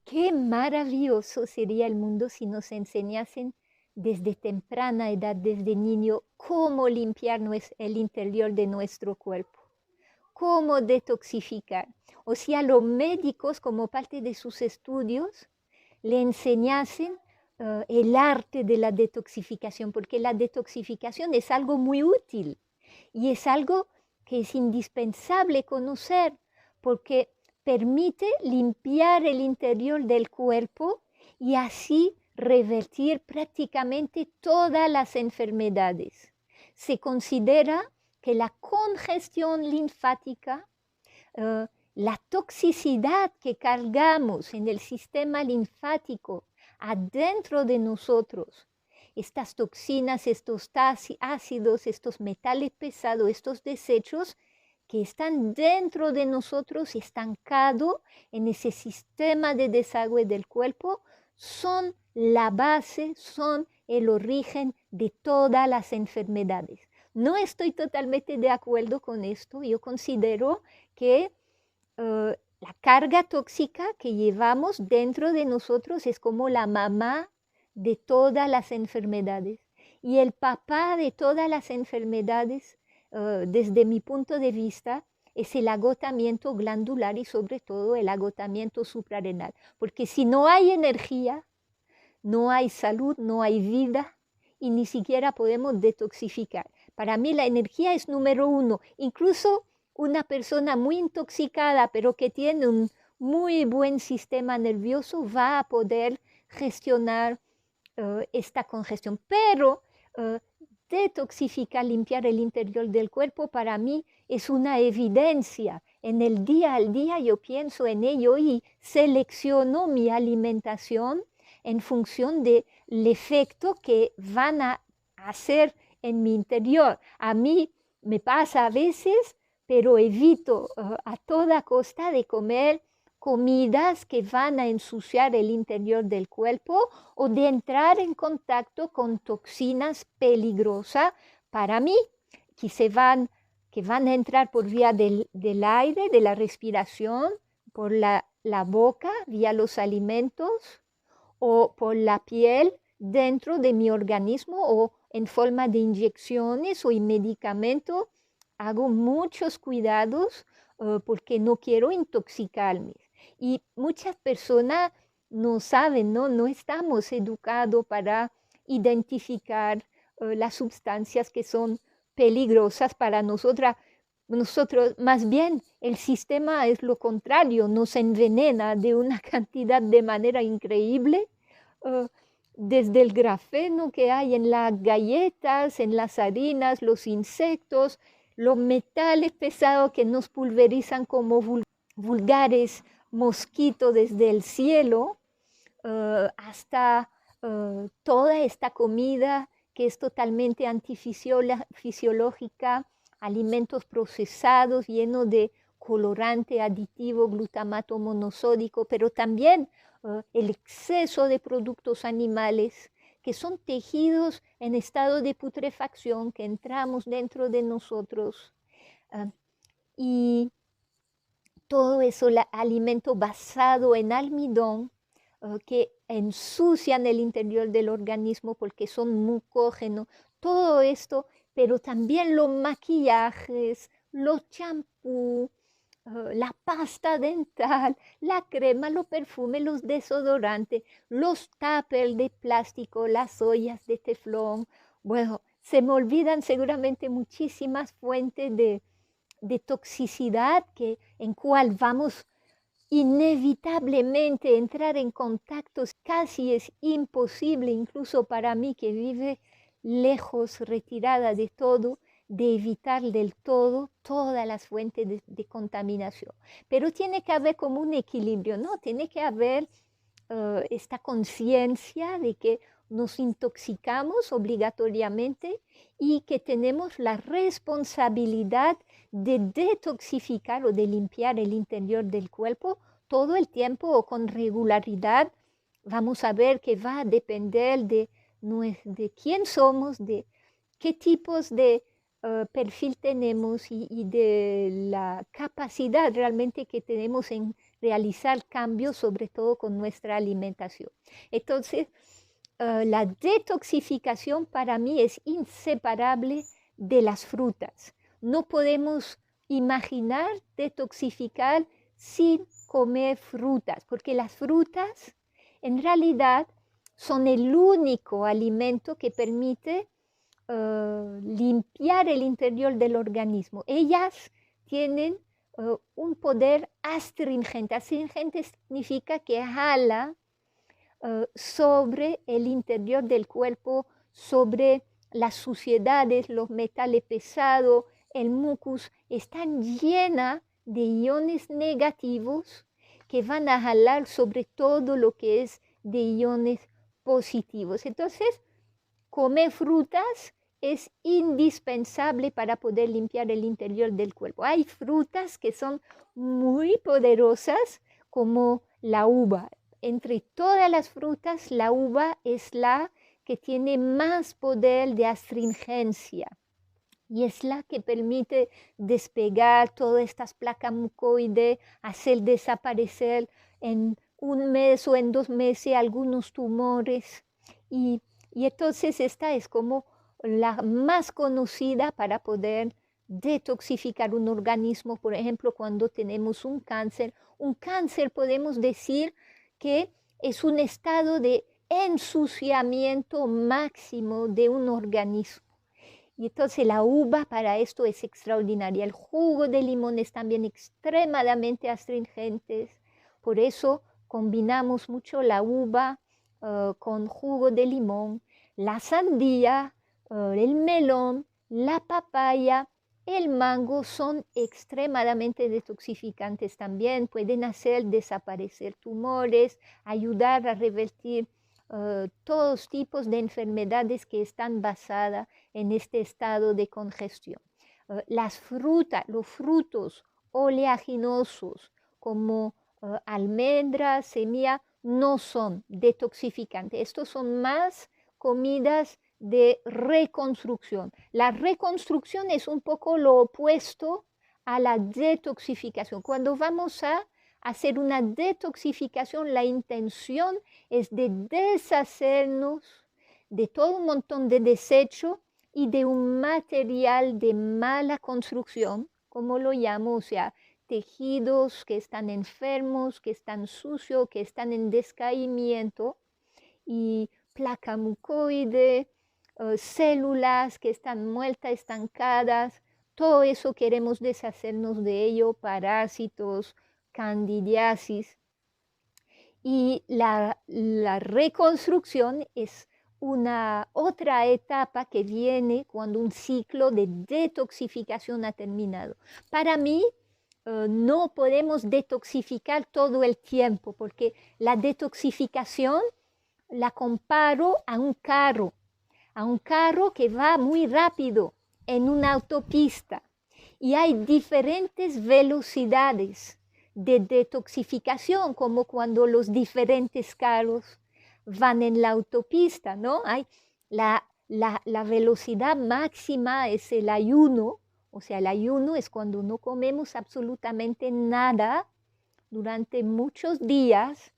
Qué maravilloso sería el mundo si nos enseñasen desde temprana edad, desde niño, cómo limpiar el interior de nuestro cuerpo, cómo detoxificar. O sea, los médicos, como parte de sus estudios, le enseñasen el arte de la detoxificación, porque la detoxificación es algo muy útil y es algo que es indispensable conocer, porque permite limpiar el interior del cuerpo y así revertir prácticamente todas las enfermedades. Se considera que la congestión linfática, la toxicidad que cargamos en el sistema linfático adentro de nosotros, estas toxinas, estos ácidos, estos metales pesados, estos desechos que están dentro de nosotros, estancado en ese sistema de desagüe del cuerpo, son la base, son el origen de todas las enfermedades. No estoy totalmente de acuerdo con esto. Yo considero que la carga tóxica que llevamos dentro de nosotros es como la mamá de todas las enfermedades y el papá de todas las enfermedades, desde mi punto de vista, es el agotamiento glandular y sobre todo el agotamiento suprarrenal. Porque si no hay energía, no hay salud, no hay vida y ni siquiera podemos detoxificar. Para mí la energía es número uno. Incluso una persona muy intoxicada, pero que tiene un muy buen sistema nervioso, va a poder gestionar esta congestión. Pero detoxificar, limpiar el interior del cuerpo, para mí es una evidencia. En el día al día yo pienso en ello y selecciono mi alimentación en función del efecto que van a hacer en mi interior. A mí me pasa a veces, pero evito a toda costa de comer comidas que van a ensuciar el interior del cuerpo o de entrar en contacto con toxinas peligrosas para mí, que van a entrar por vía del aire, de la respiración, por la boca, vía los alimentos, o por la piel dentro de mi organismo o en forma de inyecciones o en medicamento. Hago muchos cuidados porque no quiero intoxicarme. Y muchas personas no saben, no estamos educados para identificar las sustancias que son peligrosas para nosotras. Nosotros, más bien, el sistema es lo contrario, nos envenena de una cantidad de manera increíble, uh, desde el grafeno que hay en las galletas, en las harinas, los insectos, los metales pesados que nos pulverizan como vulgares mosquitos desde el cielo, hasta toda esta comida que es totalmente antifisiológica, alimentos procesados llenos de colorante aditivo, glutamato monosódico, pero también el exceso de productos animales que son tejidos en estado de putrefacción que entramos dentro de nosotros. Y todo eso, alimento basado en almidón, que ensucian el interior del organismo porque son mucógenos, todo esto, pero también los maquillajes, los champús, la pasta dental, la crema, los perfumes, los desodorantes, los tuppers de plástico, las ollas de teflón. Bueno, se me olvidan seguramente muchísimas fuentes de toxicidad en cual vamos inevitablemente entrar en contactos, casi es imposible, incluso para mí que vive lejos, retirada de todo, de evitar del todo todas las fuentes de contaminación. Pero tiene que haber como un equilibrio, ¿no? Tiene que haber esta conciencia de que nos intoxicamos obligatoriamente y que tenemos la responsabilidad de detoxificar o de limpiar el interior del cuerpo todo el tiempo o con regularidad. Vamos a ver que va a depender de quién somos, de qué tipos de perfil tenemos y de la capacidad realmente que tenemos en realizar cambios, sobre todo con nuestra alimentación. Entonces, la detoxificación para mí es inseparable de las frutas. No podemos imaginar detoxificar sin comer frutas, porque las frutas en realidad son el único alimento que permite limpiar el interior del organismo. Ellas tienen un poder astringente. Astringente significa que jala sobre el interior del cuerpo, sobre las suciedades, los metales pesados, el mucus. Están llenas de iones negativos que van a jalar sobre todo lo que es de iones positivos. Entonces, comer frutas es indispensable para poder limpiar el interior del cuerpo. Hay frutas que son muy poderosas, como la uva. Entre todas las frutas, la uva es la que tiene más poder de astringencia y es la que permite despegar todas estas placas mucoides, hacer desaparecer en un mes o en 2 meses algunos tumores. Y entonces esta es como la más conocida para poder detoxificar un organismo. Por ejemplo, cuando tenemos un cáncer podemos decir que es un estado de ensuciamiento máximo de un organismo. Y entonces la uva para esto es extraordinaria. El jugo de limón es también extremadamente astringente. Por eso combinamos mucho la uva con jugo de limón, la sandía, el melón, la papaya, el mango son extremadamente detoxificantes también. Pueden hacer desaparecer tumores, ayudar a revertir todos tipos de enfermedades que están basadas en este estado de congestión. Las frutas, los frutos oleaginosos como almendras, semilla, no son detoxificantes. Estos son más comidas de reconstrucción. La reconstrucción es un poco lo opuesto a la detoxificación. Cuando vamos a hacer una detoxificación, la intención es de deshacernos de todo un montón de desecho y de un material de mala construcción, como lo llamo, o sea, tejidos que están enfermos, que están sucios, que están en descaimiento, y placa mucoide, células que están muertas, estancadas. Todo eso queremos deshacernos de ello, parásitos, candidiasis. Y la reconstrucción es una otra etapa que viene cuando un ciclo de detoxificación ha terminado. Para mí, no podemos detoxificar todo el tiempo, porque la detoxificación la comparo a un carro que va muy rápido en una autopista y hay diferentes velocidades de detoxificación, como cuando los diferentes carros van en la autopista, ¿no? Hay la velocidad máxima es el ayuno, o sea, el ayuno es cuando no comemos absolutamente nada durante muchos días,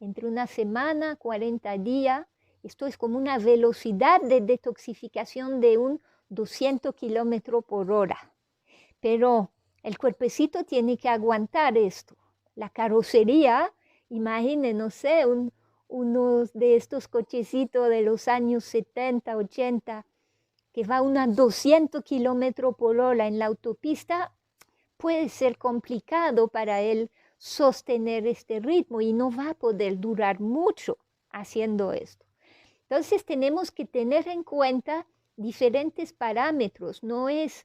entre una semana, 40 días. Esto es como una velocidad de detoxificación de un 200 kilómetros por hora. Pero el cuerpecito tiene que aguantar esto. La carrocería, imaginen, no sé, unos de estos cochecitos de los años 70, 80, que va a unos 200 kilómetros por hora en la autopista, puede ser complicado para él sostener este ritmo y no va a poder durar mucho haciendo esto. Entonces tenemos que tener en cuenta diferentes parámetros. No es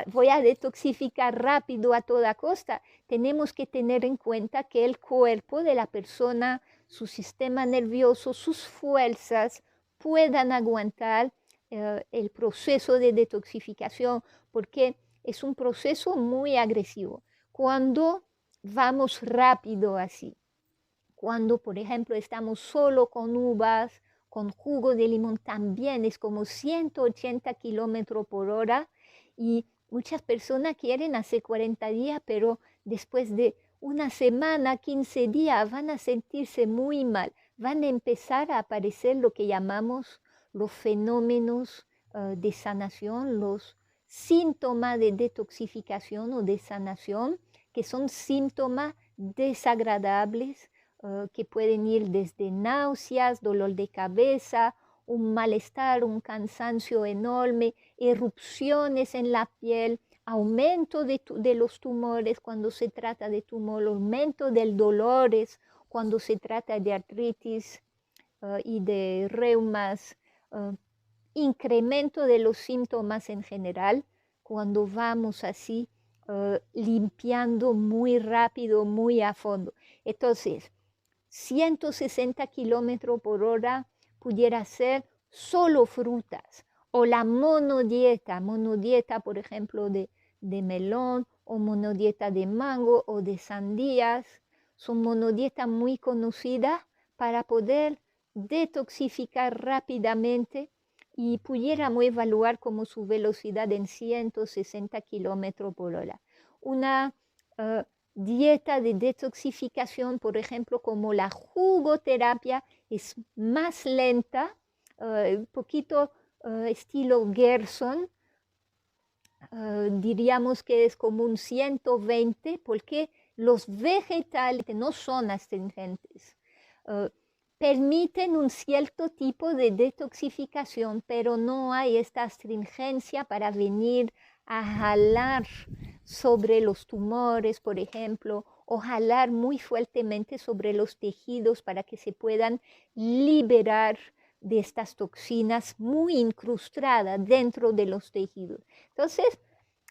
voy a detoxificar rápido a toda costa. Tenemos que tener en cuenta que el cuerpo de la persona, su sistema nervioso, sus fuerzas puedan aguantar el proceso de detoxificación, porque es un proceso muy agresivo. Cuando vamos rápido así, cuando por ejemplo estamos solo con uvas, con jugo de limón, también es como 180 kilómetros por hora y muchas personas quieren hacer 40 días, pero después de una semana, 15 días, van a sentirse muy mal. Van a empezar a aparecer lo que llamamos los fenómenos de sanación, los síntomas de detoxificación o de sanación, que son síntomas desagradables, que pueden ir desde náuseas, dolor de cabeza, un malestar, un cansancio enorme, erupciones en la piel, aumento de los tumores cuando se trata de tumor, aumento del dolores cuando se trata de artritis y de reumas, incremento de los síntomas en general cuando vamos así limpiando muy rápido, muy a fondo. Entonces, 160 kilómetros por hora pudiera ser solo frutas, o la monodieta, por ejemplo, de melón, o monodieta de mango o de sandías. Son monodietas muy conocidas para poder detoxificar rápidamente y pudiéramos evaluar como su velocidad en 160 kilómetros por hora. Una dieta de detoxificación, por ejemplo, como la jugoterapia, es más lenta, un poquito estilo Gerson, diríamos que es como un 120, porque los vegetales no son astringentes. Permiten un cierto tipo de detoxificación, pero no hay esta astringencia para venir a jalar sobre los tumores, por ejemplo, o jalar muy fuertemente sobre los tejidos para que se puedan liberar de estas toxinas muy incrustadas dentro de los tejidos. Entonces,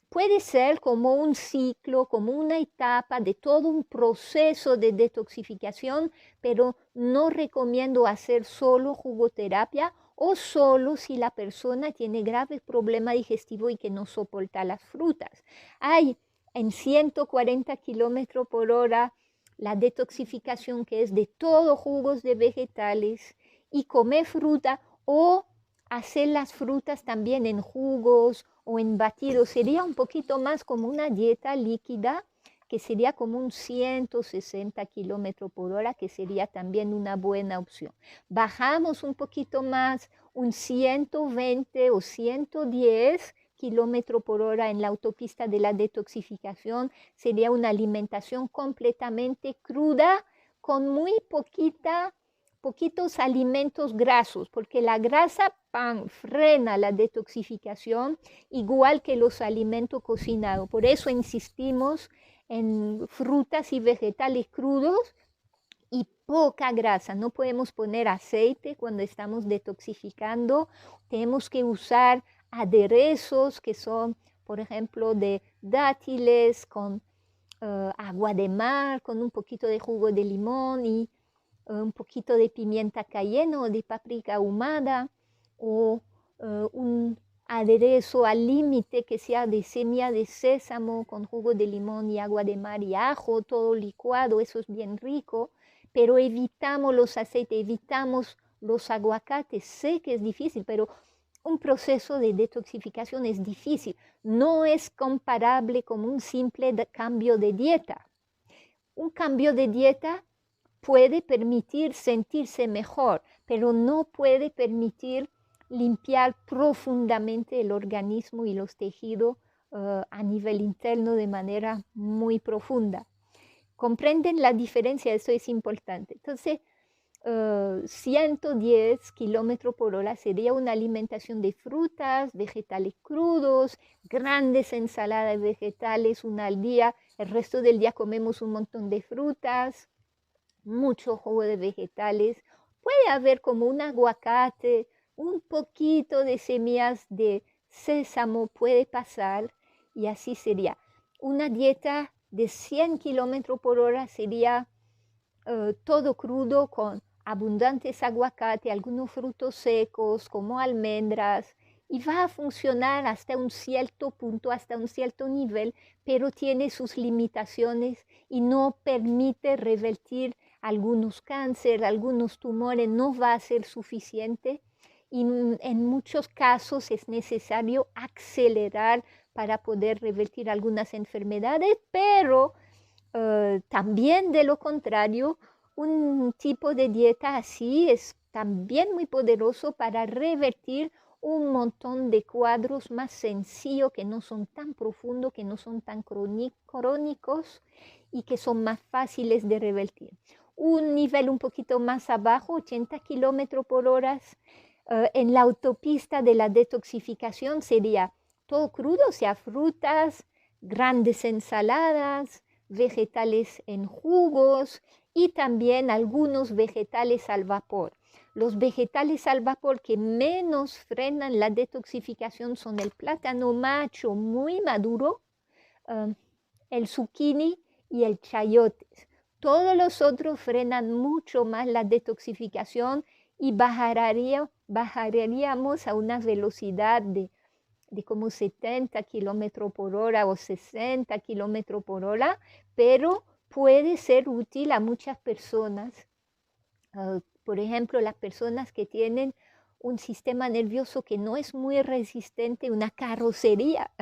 puede ser como un ciclo, como una etapa de todo un proceso de detoxificación, pero no recomiendo hacer solo jugoterapia o solo si la persona tiene graves problemas digestivos y que no soporta las frutas. Hay en 140 kilómetros por hora la detoxificación que es de todos jugos de vegetales y comer fruta o hacer las frutas también en jugos o en batidos. Sería un poquito más como una dieta líquida, que sería como un 160 kilómetros por hora, que sería también una buena opción. Bajamos un poquito más, un 120 o 110 kilómetros por hora en la autopista de la detoxificación. Sería una alimentación completamente cruda, con muy poquitos alimentos grasos, porque la grasa frena la detoxificación, igual que los alimentos cocinados. Por eso insistimos en frutas y vegetales crudos y poca grasa. No podemos poner aceite cuando estamos detoxificando. Tenemos que usar aderezos que son, por ejemplo, de dátiles con agua de mar, con un poquito de jugo de limón y un poquito de pimienta cayenne o de paprika ahumada, o un aderezo al límite que sea de semilla de sésamo con jugo de limón y agua de mar y ajo, todo licuado. Eso es bien rico, pero evitamos los aceites, evitamos los aguacates. Sé que es difícil, pero un proceso de detoxificación es difícil. No es comparable con un simple cambio de dieta. Un cambio de dieta puede permitir sentirse mejor, pero no puede permitir limpiar profundamente el organismo y los tejidos a nivel interno de manera muy profunda. ¿Comprenden la diferencia? Eso es importante. Entonces, 110 kilómetros por hora sería una alimentación de frutas, vegetales crudos, grandes ensaladas vegetales, una al día. El resto del día comemos un montón de frutas, mucho jugo de vegetales. Puede haber como un aguacate, un poquito de semillas de sésamo puede pasar, y así sería. Una dieta de 100 kilómetros por hora sería todo crudo con abundantes aguacate, algunos frutos secos como almendras, y va a funcionar hasta un cierto punto, hasta un cierto nivel, pero tiene sus limitaciones y no permite revertir algunos cánceres, algunos tumores. No va a ser suficiente, y en muchos casos es necesario acelerar para poder revertir algunas enfermedades, pero También de lo contrario, un tipo de dieta así es también muy poderoso para revertir un montón de cuadros más sencillos, que no son tan profundos, que no son tan crónicos y que son más fáciles de revertir. Un nivel un poquito más abajo, 80 kilómetros por hora, en la autopista de la detoxificación sería todo crudo, o sea, frutas, grandes ensaladas, vegetales en jugos y también algunos vegetales al vapor. Los vegetales al vapor que menos frenan la detoxificación son el plátano macho muy maduro, el zucchini y el chayote. Todos los otros frenan mucho más la detoxificación y bajaríamos a una velocidad de como 70 kilómetros por hora o 60 kilómetros por hora, pero puede ser útil a muchas personas. Por ejemplo, las personas que tienen un sistema nervioso que no es muy resistente, una carrocería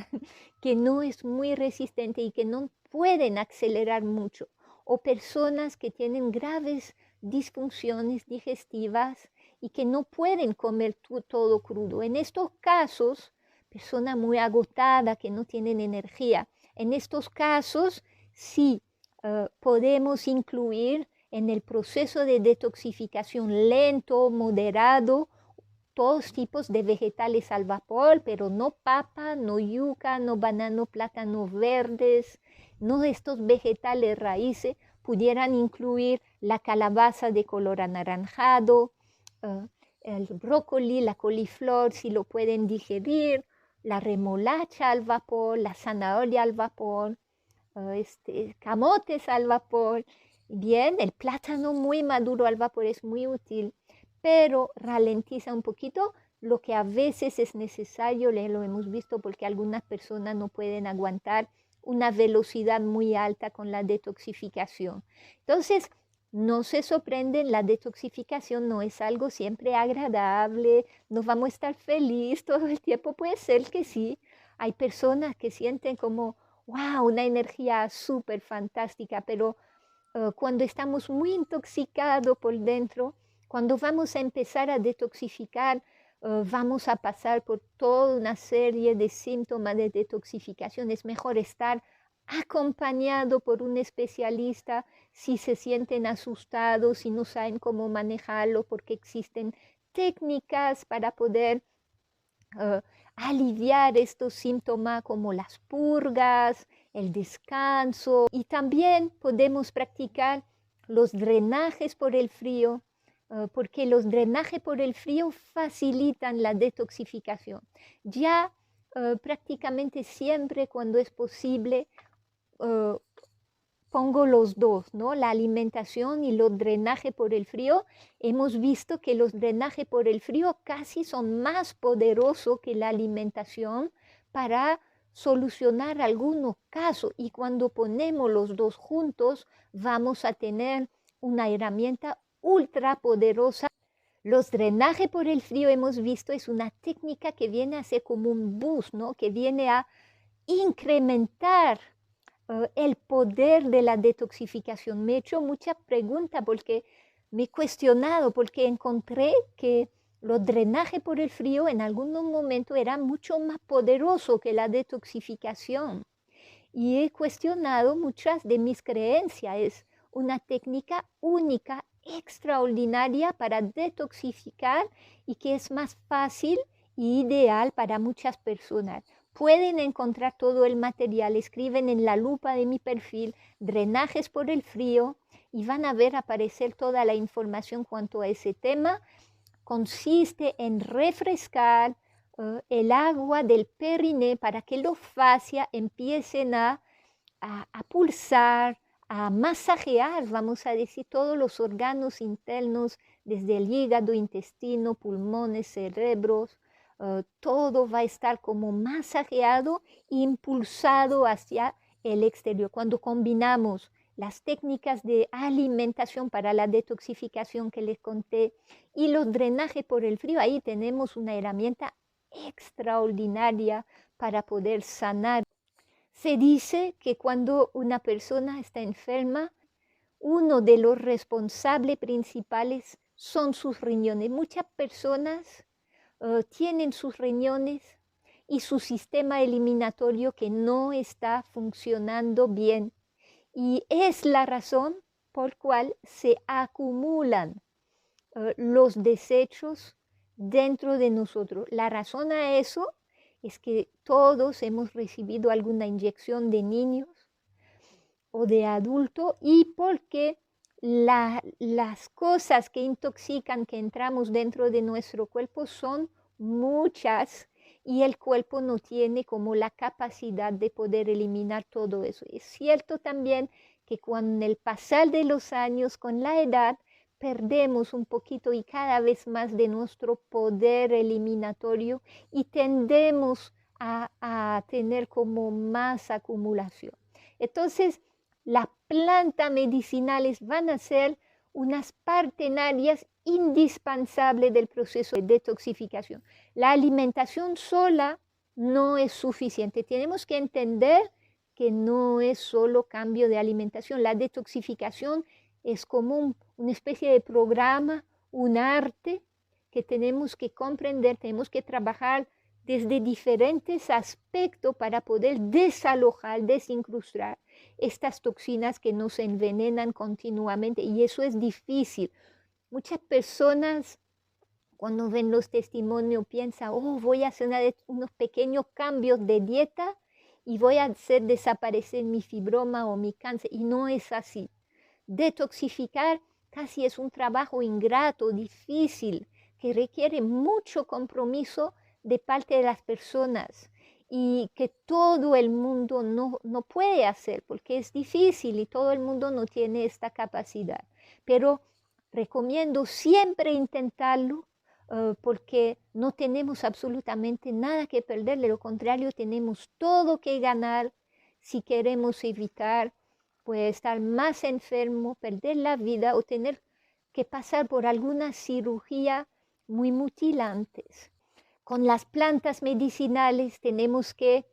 que no es muy resistente y que no pueden acelerar mucho, o personas que tienen graves disfunciones digestivas y que no pueden comer todo crudo. En estos casos, personas muy agotadas que no tienen energía, en estos casos sí podemos incluir en el proceso de detoxificación lento, moderado, todos tipos de vegetales al vapor, pero no papa, no yuca, no banano, plátano verdes, no estos vegetales raíces. Pudieran incluir la calabaza de color anaranjado, el brócoli, la coliflor, si lo pueden digerir, la remolacha al vapor, la zanahoria al vapor, camotes al vapor. Bien, el plátano muy maduro al vapor es muy útil, pero ralentiza un poquito lo que a veces es necesario, lo hemos visto porque algunas personas no pueden aguantar una velocidad muy alta con la detoxificación. Entonces, no se sorprenden, la detoxificación no es algo siempre agradable, no vamos a estar felices todo el tiempo, puede ser que sí. Hay personas que sienten como, wow, una energía súper fantástica, pero cuando estamos muy intoxicados por dentro, cuando vamos a empezar a detoxificar, vamos a pasar por toda una serie de síntomas de detoxificación. Es mejor estar acompañado por un especialista si se sienten asustados, si no saben cómo manejarlo, porque existen técnicas para poder aliviar estos síntomas como las purgas, el descanso, y también podemos practicar los drenajes por el frío, porque los drenajes por el frío facilitan la detoxificación. Ya prácticamente siempre cuando es posible uh, pongo los dos, ¿no? La alimentación y los drenajes por el frío. Hemos visto que los drenajes por el frío casi son más poderosos que la alimentación para solucionar algunos casos. Y cuando ponemos los dos juntos, vamos a tener una herramienta ultra poderosa. Los drenajes por el frío, hemos visto, es una técnica que viene a ser como un boost, ¿no? Que viene a incrementar el poder de la detoxificación. Me he hecho muchas preguntas porque me he cuestionado, porque encontré que los drenajes por el frío en algunos momentos eran mucho más poderosos que la detoxificación. Y he cuestionado muchas de mis creencias. Es una técnica única, extraordinaria para detoxificar y que es más fácil y ideal para muchas personas. Pueden encontrar todo el material, escriben en la lupa de mi perfil drenajes por el frío y van a ver aparecer toda la información cuanto a ese tema. Consiste en refrescar el agua del periné para que los fascias empiecen a pulsar, a masajear, vamos a decir, todos los órganos internos, desde el hígado, intestino, pulmones, cerebros. Todo va a estar como masajeado, impulsado hacia el exterior. Cuando combinamos las técnicas de alimentación para la detoxificación que les conté y los drenajes por el frío, ahí tenemos una herramienta extraordinaria para poder sanar Se dice que cuando una persona está enferma, uno de los responsables principales son sus riñones. Muchas personas tienen sus riñones y su sistema eliminatorio que no está funcionando bien. Y es la razón por cual se acumulan los desechos dentro de nosotros. La razón a eso es que todos hemos recibido alguna inyección de niños o de adulto y porque las cosas que intoxican, que entramos dentro de nuestro cuerpo son muchas y el cuerpo no tiene como la capacidad de poder eliminar todo eso. Es cierto también que con el pasar de los años, con la edad, perdemos un poquito y cada vez más de nuestro poder eliminatorio y tendemos a tener como más acumulación. Entonces, las plantas medicinales van a ser unas partenarias indispensables del proceso de detoxificación. La alimentación sola no es suficiente. Tenemos que entender que no es solo cambio de alimentación. La detoxificación es como una especie de programa, un arte que tenemos que comprender, tenemos que trabajar desde diferentes aspectos para poder desalojar, desincrustar estas toxinas que nos envenenan continuamente y eso es difícil. Muchas personas cuando ven los testimonios piensan, oh, voy a hacer unos pequeños cambios de dieta y voy a hacer desaparecer mi fibroma o mi cáncer y no es así. Detoxificar casi es un trabajo ingrato, difícil, que requiere mucho compromiso de parte de las personas y que todo el mundo no puede hacer porque es difícil y todo el mundo no tiene esta capacidad. Pero recomiendo siempre intentarlo porque no tenemos absolutamente nada que perder, de lo contrario tenemos todo que ganar si queremos evitar puede estar más enfermo, perder la vida o tener que pasar por alguna cirugía muy mutilantes. Con las plantas medicinales tenemos que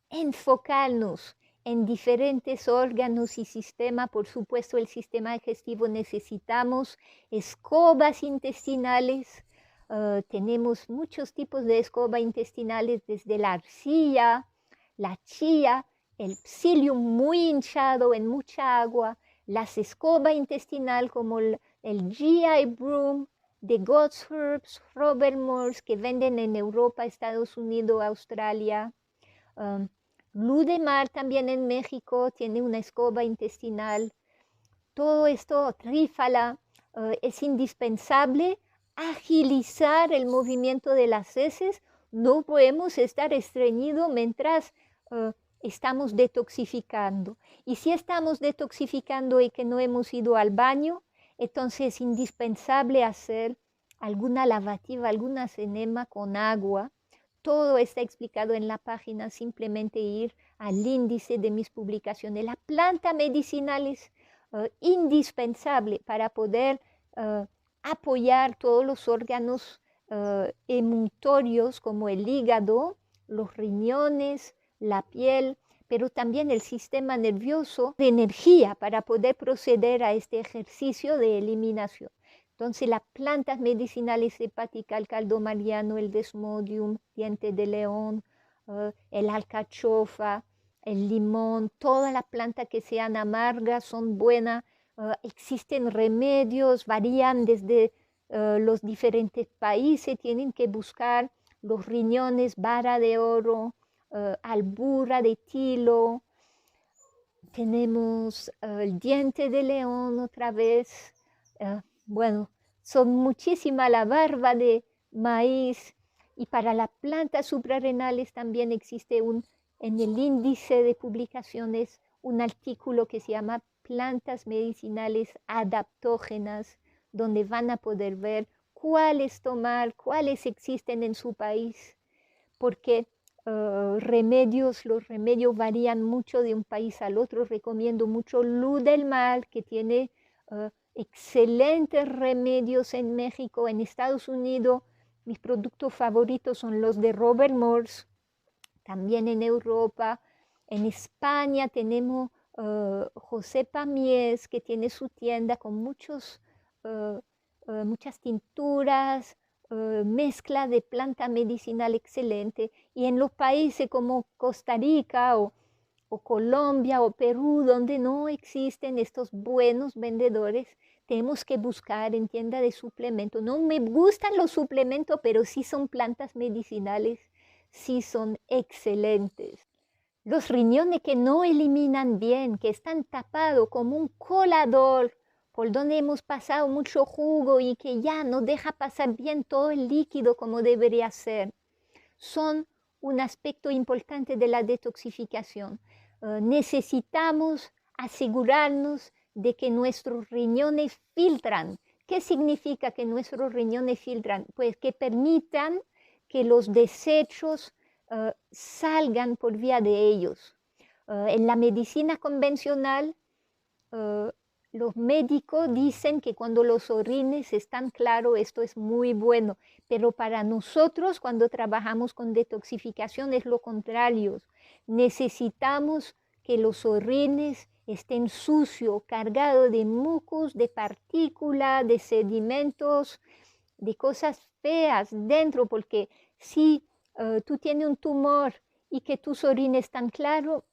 enfocarnos en diferentes órganos y sistemas. Por supuesto, el sistema digestivo necesitamos escobas intestinales. Tenemos muchos tipos de escobas intestinales, desde la arcilla, la chía, el psyllium muy hinchado en mucha agua, las escobas intestinal como el GI Broom de God's Herbs, Robert Morse, que venden en Europa, Estados Unidos, Australia. Ludemar también en México tiene una escoba intestinal. Todo esto, trífala, es indispensable agilizar el movimiento de las heces. No podemos estar estreñidos mientras estamos detoxificando. Y si estamos detoxificando y que no hemos ido al baño, entonces es indispensable hacer alguna lavativa, alguna enema con agua. Todo está explicado en la página, simplemente ir al índice de mis publicaciones. La planta medicinal es indispensable para poder apoyar todos los órganos emuntorios como el hígado, los riñones, la piel, pero también el sistema nervioso de energía para poder proceder a este ejercicio de eliminación. Entonces las plantas medicinales hepáticas, el caldo mariano, el desmodium, diente de león, el alcachofa, el limón, todas las plantas que sean amargas son buenas. Existen remedios, varían desde los diferentes países, tienen que buscar los riñones, vara de oro, albura de tilo, tenemos el diente de león otra vez, bueno, son muchísimas, la barba de maíz, y para las plantas suprarrenales también existe en el índice de publicaciones un artículo que se llama plantas medicinales adaptógenas, donde van a poder ver cuáles tomar, cuáles existen en su país, porque los remedios varían mucho de un país al otro. Recomiendo mucho Luz del Mar, que tiene excelentes remedios en México. En Estados Unidos, mis productos favoritos son los de Robert Morse, también en Europa. En España tenemos José Pamies, que tiene su tienda con muchas tinturas, mezcla de planta medicinal excelente. Y en los países como Costa Rica o Colombia o Perú, donde no existen estos buenos vendedores, tenemos que buscar en tienda de suplementos. No me gustan los suplementos, pero sí son plantas medicinales, sí son excelentes. Los riñones que no eliminan bien, que están tapados como un colador, por donde hemos pasado mucho jugo y que ya no deja pasar bien todo el líquido como debería ser, son un aspecto importante de la detoxificación. Necesitamos asegurarnos de que nuestros riñones filtran. ¿Qué significa que nuestros riñones filtran? Pues que permitan que los desechos salgan por vía de ellos. En la medicina convencional, los médicos dicen que cuando los orines están claros, esto es muy bueno, pero para nosotros cuando trabajamos con detoxificación es lo contrario. Necesitamos que los orines estén sucios, cargados de mucus, de partículas, de sedimentos, de cosas feas dentro, porque si tú tienes un tumor y que tus orines están claros,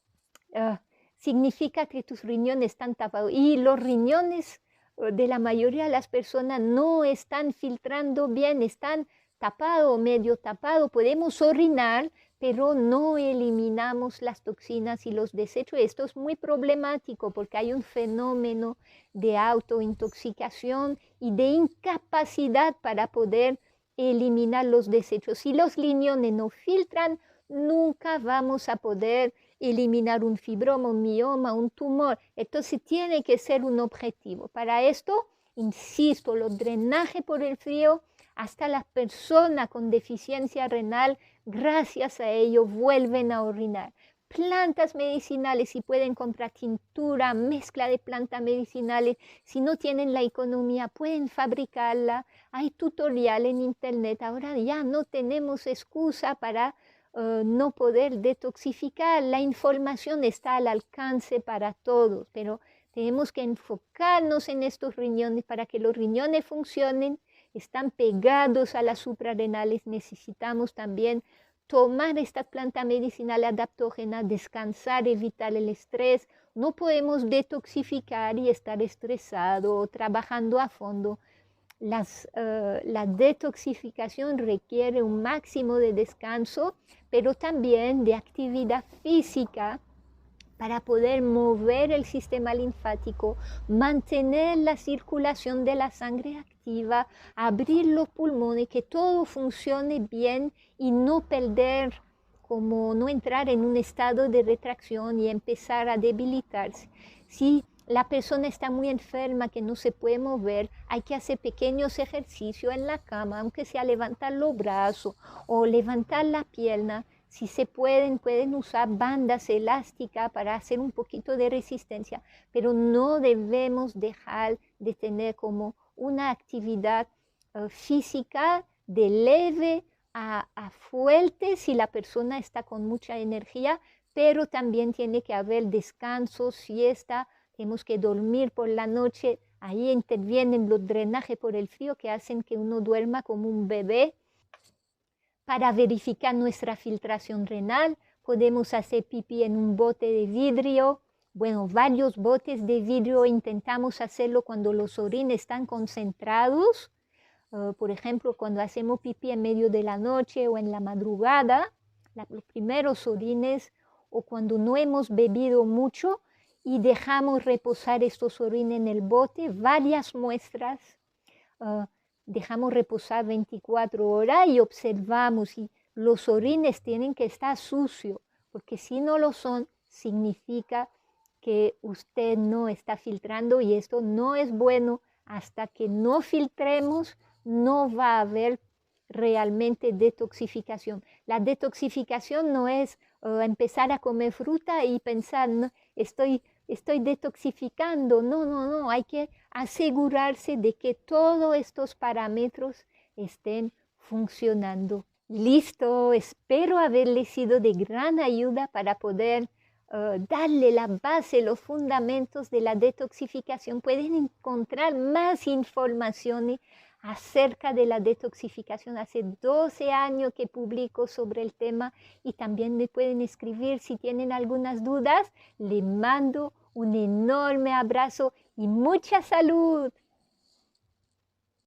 significa que tus riñones están tapados. Y los riñones de la mayoría de las personas no están filtrando bien, están tapados, medio tapados. Podemos orinar, pero no eliminamos las toxinas y los desechos. Esto es muy problemático porque hay un fenómeno de autointoxicación y de incapacidad para poder eliminar los desechos. Si los riñones no filtran, nunca vamos a poder eliminar un fibroma, un mioma, un tumor. Entonces tiene que ser un objetivo. Para esto, insisto, los drenajes por el frío, hasta las personas con deficiencia renal, gracias a ello vuelven a orinar. Plantas medicinales, si pueden comprar tintura, mezcla de plantas medicinales, si no tienen la economía, pueden fabricarla. Hay tutorial en internet. Ahora ya no tenemos excusa para no poder detoxificar. La información está al alcance para todos, pero tenemos que enfocarnos en estos riñones para que los riñones funcionen. Están pegados a las suprarrenales. Necesitamos también tomar esta planta medicinal adaptógena, descansar, evitar el estrés. No podemos detoxificar y estar estresado o trabajando a fondo. La detoxificación requiere un máximo de descanso, pero también de actividad física para poder mover el sistema linfático, mantener la circulación de la sangre activa, abrir los pulmones, que todo funcione bien y no perder, como no entrar en un estado de retracción y empezar a debilitarse. Si la persona está muy enferma, que no se puede mover, hay que hacer pequeños ejercicios en la cama, aunque sea levantar los brazos o levantar la pierna. Si se pueden usar bandas elásticas para hacer un poquito de resistencia, pero no debemos dejar de tener como una actividad física de leve a fuerte si la persona está con mucha energía, pero también tiene que haber descanso, siesta. Tenemos que dormir por la noche. Ahí intervienen los drenajes por el frío que hacen que uno duerma como un bebé. Para verificar nuestra filtración renal, podemos hacer pipí en un bote de vidrio. Bueno, varios botes de vidrio. Intentamos hacerlo cuando los orines están concentrados. Por ejemplo, cuando hacemos pipí en medio de la noche o en la madrugada, los primeros orines, o cuando no hemos bebido mucho y dejamos reposar estos orines en el bote, varias muestras, dejamos reposar 24 horas y observamos, y los orines tienen que estar sucios, porque si no lo son, significa que usted no está filtrando, y esto no es bueno. Hasta que no filtremos, no va a haber realmente detoxificación. La detoxificación no es empezar a comer fruta y pensar, no, estoy detoxificando. No, no, no. Hay que asegurarse de que todos estos parámetros estén funcionando. Listo, espero haberles sido de gran ayuda para poder darle la base, los fundamentos de la detoxificación. Pueden encontrar más información acerca de la detoxificación. Hace 12 años que publico sobre el tema y también me pueden escribir si tienen algunas dudas. Les mando un enorme abrazo y mucha salud.